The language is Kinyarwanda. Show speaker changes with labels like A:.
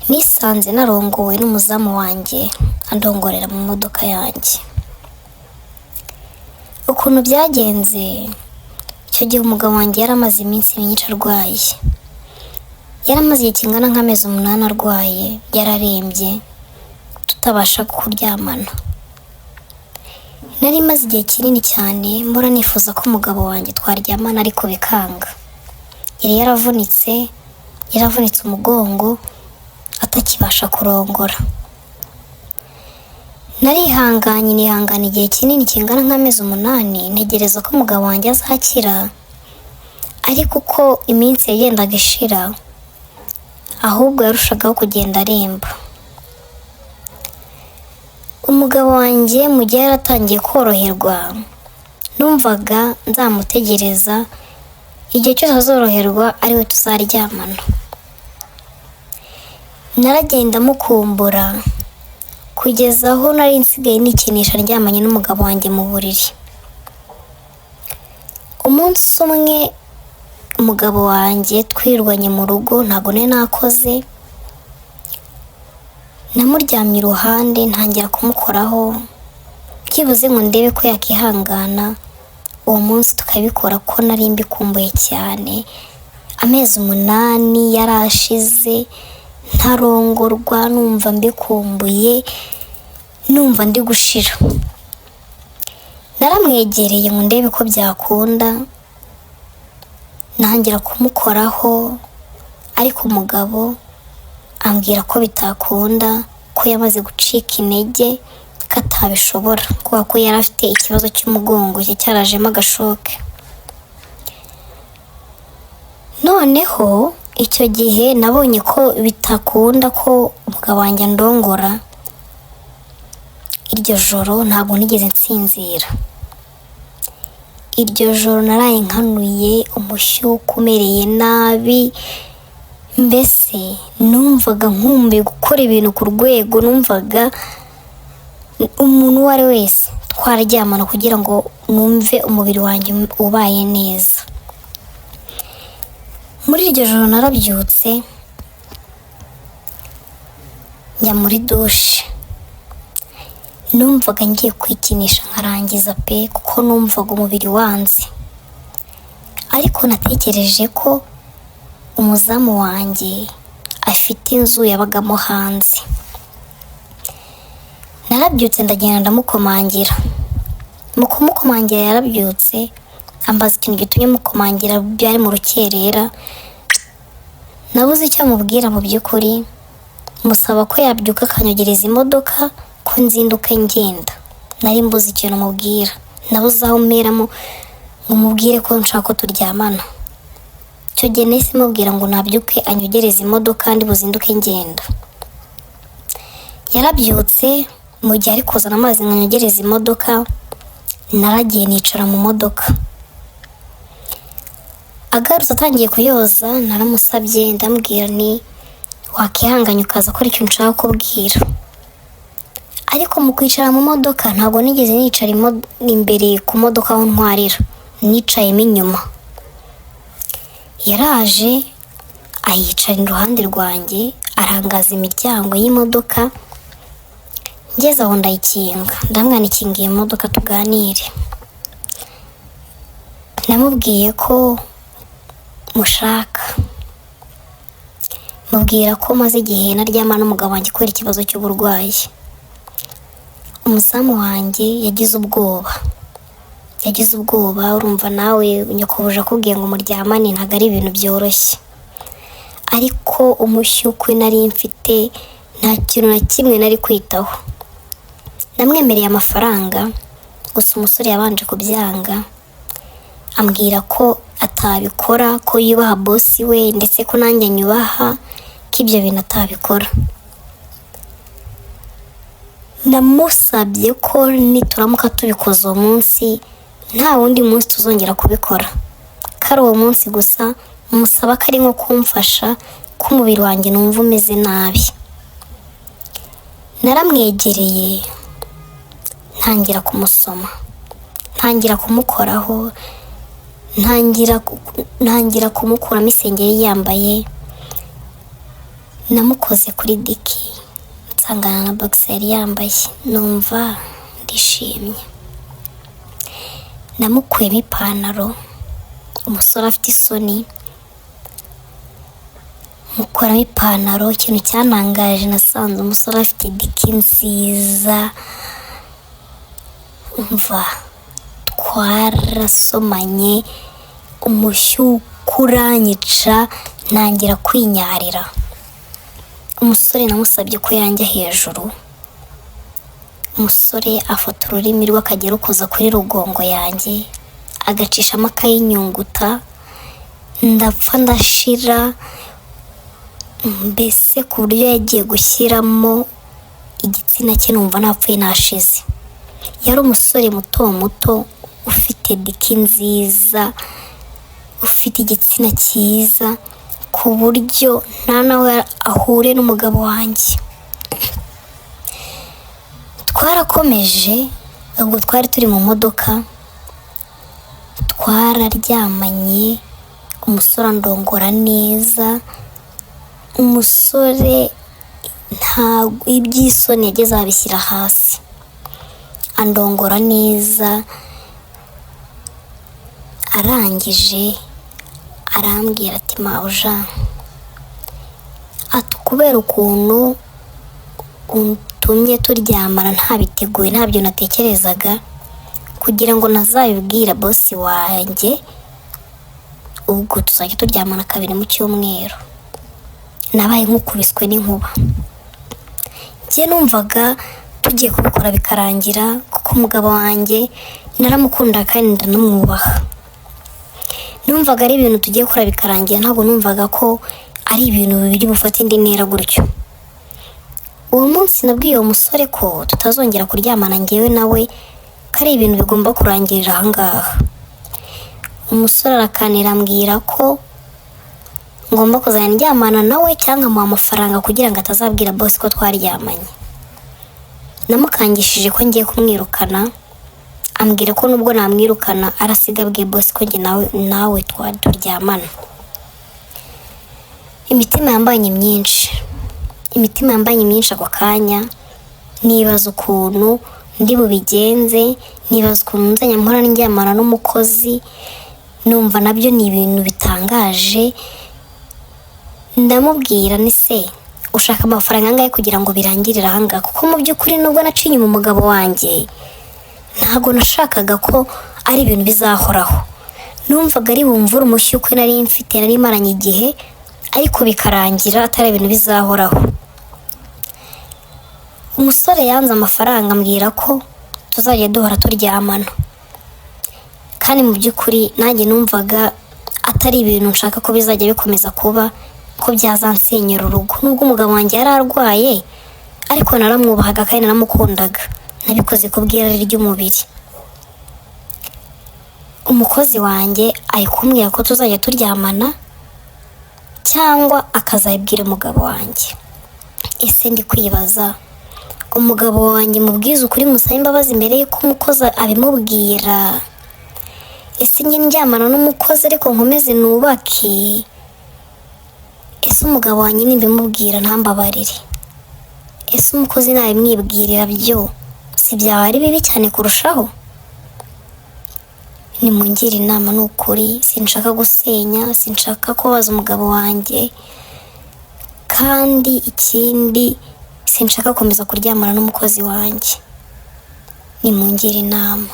A: nisanze narongowe n'umuzamu wanjye andongorera mu modoka yanjye. Ukuntu byagenze, icyo gihe umugabo wanjye yaramaze iminsi myinshi arwaye, yaramaze igihe kingana nk'amezi 8 arwaye, yararembye tutabasha kuryamana. Nari maze igihe kinini cyane mbona nifuza ko umugabo wanjye twaryamana ariko bikanga. Yari yaravunitse umugongo atakibasha kurongora. Nihangana igihe kinini kingana nk'amezi 8 ntegereza ko umugabo wanjye azakira, ariko uko iminsi yagendaga ishira ahubwo yarushagaho kugenda aremba. Umugabo wanjye mu gihe yaratangiye koroherwa, numvaga nzamutegereza igihe cyose azoroherwa ariwe tuzaryamana. Naragenda mukumbura kugeza aho nari nsigaye nikinisha ndyamanye n'umugabo wanjye mu buriri. Umunsi umwe umugabo wanjye twirwanye mu rugo, ntago nari nakoze, namuryamye iruhande ntangira kumukoraho byibuze ngo ndebe ko yakihangana. Uwo munsi tukabikora ko nari mbikumbuye cyane. Amezi 8 yarashize ntarongorwa, numva mbikumbuye, numva ndi gushira. Naramwegereye ngo ndebe ko byakunda, ntangira kumukoraho, ariko umugabo ambwira ko bitakunda, ko yamaze gucika intege, ko atabishobora kubera ko yari afite ikibazo cy'umugongo cye cyarajemo agashoke. Noneho icyo gihe nabonye ko bitakunda ko umugabo wanjye ndongora. Iryo joro ntabwo nigeze nsinzira. Iryo joro naraye nkanuye umushyuko umereye nabi, mbese numvaga nkumbuye gukora ibintu ku rwego numvaga umuntu uwo ari wese twararyamana kugira ngo numve umubiri wanjye ubaye neza. Muri iryo joro narabyutse njya muri dushe, numvaga ngiye kwikinisha nkarangiza pe, kuko numvaga umubiri wanze. Ariko natekereje ko umuzamu wanjye afite inzu yabagamo hanze. Narabyutse ndagenda ndamukomangira. Mu kumukomangira yarabyutse ambaza ikintu gitumye mukomangira, byari mu rukerera. Nabuze icyo mubwira mu by'ukuri, musaba ko yabyuka akanyogereza imodoka ko nzinduka ngenda. Nari mbuze ikintu mubwira, nabuze aho mperamo ngo mubwire ko nshaka ko turyamana. Icyo gihe nahise mubwira ngo nabyuke anyogereza imodoka kandi buzinduke ngenda. Yarabyutse, mu gihe ari kuzana amazi ngo anyogereze imodoka, naragiye nicara mu modoka. Agarutse atangiye kuyoza, naramusabye ndambwira ni wakihanganye ukaza akora icyo nshaka kubwira. Ariko mu kwicara mu modoka ntabwo nigeze nicara imbere ku modoka aho ntwarira, nicayemo inyuma. Yaraje ayicara iruhande rwanjye, arangaza imiryango y'imodoka. Ngeze aho ndayikinga, ndamwanikingiye imodoka tuganire. Namubwiye ko mushaka, mubwira ko maze igihe naryamana n'umugabo wanjye kubera ikibazo cy'uburwayi. Umuzamu wanjye yagize ubwoba, urumva nawe nyakubuje akubwiye ngo muryamane ntabwo ari ibintu byoroshye. Ariko umushyukwe nari mfite nta kintu na kimwe nari kwitaho. Namwemereye amafaranga, gusa umusore yabanje kubyanga, ambwira ko atabikora, ko yubaha bosi we ndetse ko nanjye nyubaha, ko ibyo bintu atabikora. Namusabye ko nituramuka tubikoze uwo munsi nta wundi munsi tuzongera kubikora, ko ari uwo munsi gusa. Musaba ko ari nko kumfasha, ko umubiri wanjye numva umeze nabi. Naramwegereye ntangira kumusoma, ntangira kumukoraho, ntangira kumukuramo isengeri yambaye, namukoze kuri diki nsangana na box yari yambaye, numva ndishimye. Namukuyemo ipantaro, umusore afite isoni, mukuramo ipantaro. Ikintu cyantangaje, nasanze umusore afite diki nziza, umva twarasomanye, umushyuko uranyica, ntangira kwinyarira. Umusore namusabye ko yanjya hejuru, umusore afata ururimi rwe akajya rukoza kuri rugongo yanjye, agacishamo akayinyunguta, ndapfa ndashira, mbese ku buryo yagiye gushyiramo igitsina cye numva napfuye nashize. Yari umusore muto muto ufite diki nziza, ufite igitsina cyiza, ku buryo nta nawe ahure n'umugabo wanjye. Twarakomeje, ubwo twari turi mu modoka, twararyamanye, umusore andongora neza. Umusore ntabwo iby'isoni yageze abishyira hasi, andongora neza. Arangije arambwira ati mawuja, ati kubera ukuntu utumye turyamana ntabiteguye, ntabyo natekerezaga, kugira ngo nazabibwira bosi wanjye, ubwo tuzajya turyamana 2 mu cyumweru. Nabaye nk'ukubiswe n'inkuba. Njye numvaga tugiye kubikora bikarangira, kuko umugabo wanjye naramukunda kandi ndanamwubaha. Numvaga ari ibintu tugiye gukora bikarangira, ntabwo numvaga ko ari ibintu bibiri bufata indi ntera gutyo. Uwo munsi nabwiye uwo musore ko tutazongera kuryamana njyewe nawe, ko ari ibintu bigomba kurangirira ahangaha. Umusore arakanira ambwira ko ngomba kuzajya ndyamana nawe cyangwa amuha amafaranga kugira ngo atazabwira boss ko twaryamanye. Namukangishije ko ngiye kumwirukana, ambwira ko nubwo namwirukana arasiga abwiye boss ko njye nawe turyamana. Imitima yambanye myinshi ako kanya, nibaza ukuntu ndi bubigenze, nibaza ukuntu nzajya mpora ndyamana n'umukozi, numva nabyo ni ibintu bitangaje. Ndamubwira ni se ushaka amafaranga angahe kugira ngo birangirire ahangaha, kuko mu by'ukuri nubwo nacinye mu mugabo wanjye, ntabwo nashakaga ko ari ibintu bizahoraho. Numvaga ari bumvura umushyuko nari mfite, nari maranye igihe, ariko bikarangira atari ibintu bizahoraho. Umusore yanze amafaranga, ambwira ko tuzajya duhora turyamana, kandi mu by'ukuri nanjye numvaga atari ibintu nshaka ko bizajya bikomeza kuba, ko byazansenyera urugo. Nubwo umugabo wanjye yari arwaye, ariko naramwubahaga kandi naramukundaga, nabikoze kubw'irari ry'umubiri. Umukozi wanjye ari kumbwira ko tuzajya turyamana cyangwa akazabibwira umugabo wanjye. Ese ndi kwibaza, umugabo wanjye mubwiza ukuri musaba imbabazi imbere y'uko umukozi abimubwira? Ese njye ndyamana n'umukozi ariko nkomeze nubake? Ese umugabo wanjye nimbimubwira ntambabarire? Ese umukozi nabimwibwirira byo si byaba ari bibi cyane kurushaho? Nimungire inama, n'ukuri sinshaka gusenya, sinshaka kubaza umugabo wanjye, kandi ikindi sinshaka gukomeza kuryamana n'umukozi wanjye. Nimungire inama.